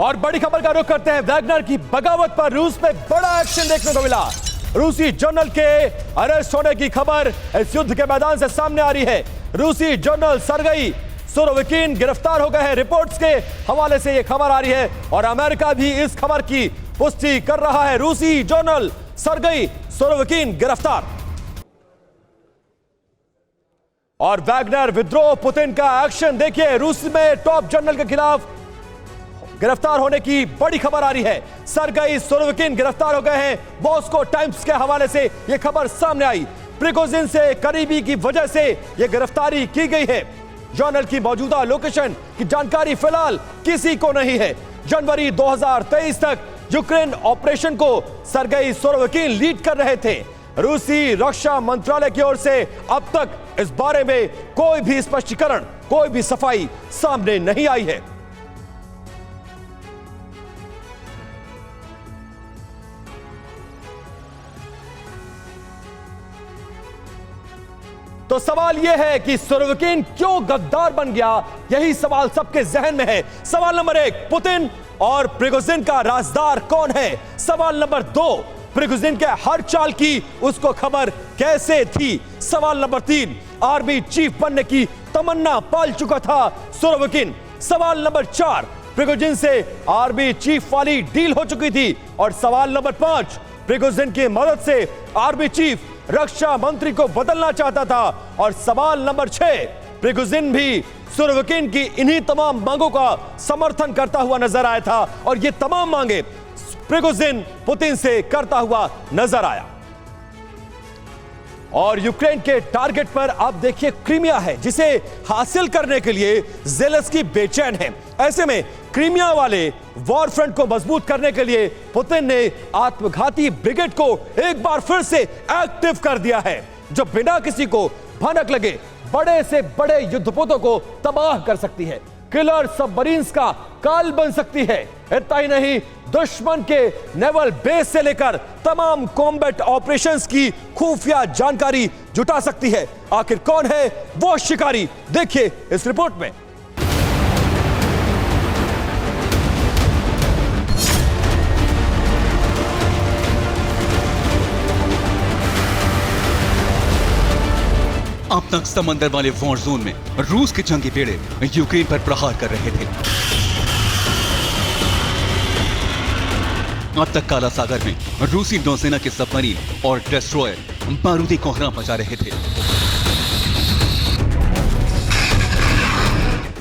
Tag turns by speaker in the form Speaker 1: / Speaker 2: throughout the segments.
Speaker 1: और बड़ी खबर का रुख करते हैं वैगनर की बगावत पर रूस में बड़ा एक्शन देखने को मिला। रूसी जनरल के अरेस्ट होने की खबर इस युद्ध के मैदान से सामने आ रही है। रूसी जनरल सरगई सुरोविकिन गिरफ्तार हो गए हैं। रिपोर्ट्स के हवाले से यह खबर आ रही है और अमेरिका भी इस खबर की पुष्टि कर रहा है। रूसी जनरल सरगई सुरोविकिन गिरफ्तार। और वैगनर विद्रोह, पुतिन का एक्शन देखिए। रूस में टॉप जनरल के खिलाफ गिरफ्तार होने की बड़ी खबर आ रही है। सरगई सुरोविकिन गिरफ्तार हो गए हैं। मॉस्को टाइम्स के हवाले से यह खबर सामने आई। प्रिगोजिन से करीबी की वजह से यह गिरफ्तारी की गई है। जनरल की मौजूदा लोकेशन की जानकारी फिलहाल किसी को नहीं है। जनवरी 2023 तक यूक्रेन ऑपरेशन को सरगई सुरोविकिन लीड कर रहे थे। रूसी रक्षा मंत्रालय की ओर से अब तक इस बारे में कोई भी स्पष्टीकरण, कोई भी सफाई सामने नहीं आई है। तो सवाल यह है कि सुरोविकिन क्यों गद्दार बन गया? यही सवाल सबके जहन में है। सवाल नंबर 1, पुतिन और प्रिगोजिन का राजदार कौन है? सवाल नंबर 2, प्रिगोजिन के हर चाल की उसको खबर कैसे थी? सवाल नंबर 3, आर्मी चीफ बनने की तमन्ना पाल चुका था सुरोविकिन। सवाल नंबर 4, प्रिगोजिन से आर्मी चीफ वाली डील हो चुकी थी। और सवाल नंबर 5, प्रिगोजिन की मदद से आर्मी चीफ रक्षा मंत्री को बदलना चाहता था। और सवाल नंबर 6, प्रिगोजिन भी सुरोविकिन की इन्हीं तमाम मांगों का समर्थन करता हुआ नजर आया था और ये तमाम मांगे प्रिगोजिन पुतिन से करता हुआ नजर आया। और यूक्रेन के टारगेट पर आप देखिए क्रीमिया है, जिसे हासिल करने के लिए ज़ेलेंस्की बेचैन है। ऐसे में क्रीमिया वाले वॉर फ्रंट को मजबूत करने के लिए पुतिन ने आत्मघाती ब्रिगेड को एक बार फिर से एक्टिव कर दिया है, जो बिना किसी को भनक लगे बड़े से बड़े युद्धपोतों को तबाह कर सकती है, किलर सबमरीन्स का काल बन सकती है। इतना ही नहीं, दुश्मन के नेवल बेस से लेकर तमाम कॉम्बैट ऑपरेशंस की खुफिया जानकारी जुटा सकती है। आखिर कौन है वो शिकारी? देखिए इस रिपोर्ट में।
Speaker 2: अब तक समंदर वाले वॉर जोन में रूस के जंगी बेड़े यूक्रेन पर प्रहार कर रहे थे। अब तक काला सागर में रूसी नौसेना के सबमरीन और डेस्ट्रॉयर बारूदी कोहराम मचा रहे थे।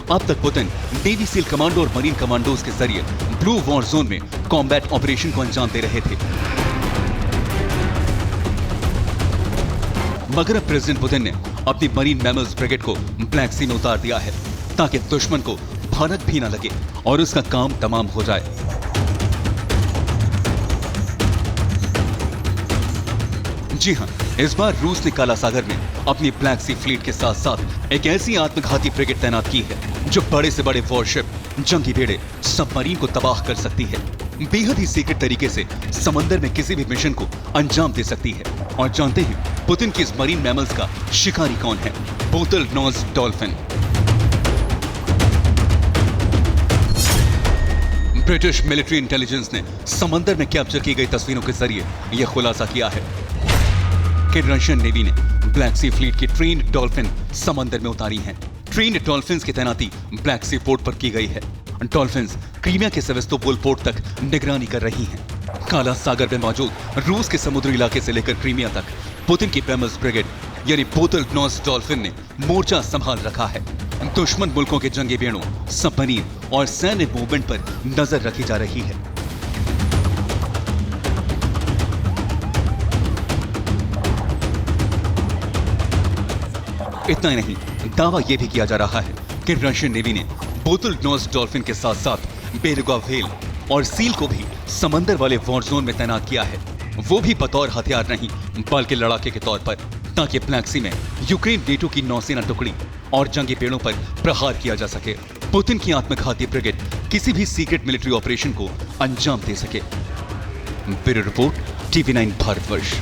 Speaker 2: अब तक पुतिन नेवी सील कमांडो और मरीन कमांडोज के जरिए ब्लू वॉर जोन में कॉम्बैट ऑपरेशन को अंजाम दे रहे थे। मगर अब प्रेसिडेंट पुतिन ने अपनी मरीन मैमल्स ब्रिगेड को ब्लैक सी में उतार दिया है, ताकि दुश्मन को भनक भी ना लगे और उसका काम तमाम हो जाए। जी हां, इस बार रूस ने काला सागर में अपनी ब्लैक सी फ्लीट के साथ साथ एक ऐसी आत्मघाती ब्रिगेड तैनात की है जो बड़े से बड़े वॉरशिप, जंगी बेड़े, सबमरीन को तबाह कर सकती है। बेहद ही सीक्रेट तरीके से समंदर में किसी भी मिशन को अंजाम दे सकती है। और जानते हैं पुतिन की इस मरीन मैमल्स का शिकारी कौन है? Bottlenose dolphin. British military intelligence ने समंदर में कैप्चर की गई तस्वीरों के जरिए यह खुलासा किया है कि रशियन नेवी ने ब्लैक सी फ्लीट की ट्रेन्ड डॉल्फिन समंदर में उतारी हैं। ट्रेन्ड डॉल्फिन्स की तैनाती ब्लैक सी पोर्ट पर की गई है। डॉल्फिन्स क्रीमिया के सेवेस्तोपोल पोर्ट तक निगरानी कर रही हैं। काला सागर में मौजूद रूस के समुद्री इलाके से लेकर क्रीमिया तक पुतिन की मैमल्स ब्रिगेड यानी बोतल नोज डॉल्फिन ने मोर्चा संभाल रखा है। दुश्मन मुल्कों के जंगी बेड़ों, सबमरीन और सैन्य मूवमेंट पर नजर रखी जा रही है। इतना ही नहीं, दावा यह भी किया जा रहा है कि रशियन नेवी ने बोतल नोज डॉल्फिन के साथ साथ बेलुगा व्हेल और सील को भी समंदर वाले वॉर जोन में तैनात किया है, वो भी बतौर हथियार नहीं बल्कि लड़ाके के तौर पर, ताकि ब्लैक सी में यूक्रेन नेटो की नौसेना टुकड़ी और जंगी बेड़ों पर प्रहार किया जा सके। पुतिन की आत्मघाती ब्रिगेड किसी भी सीक्रेट मिलिट्री ऑपरेशन को अंजाम दे सके। Bureau report, TV9 Bharatvarsh.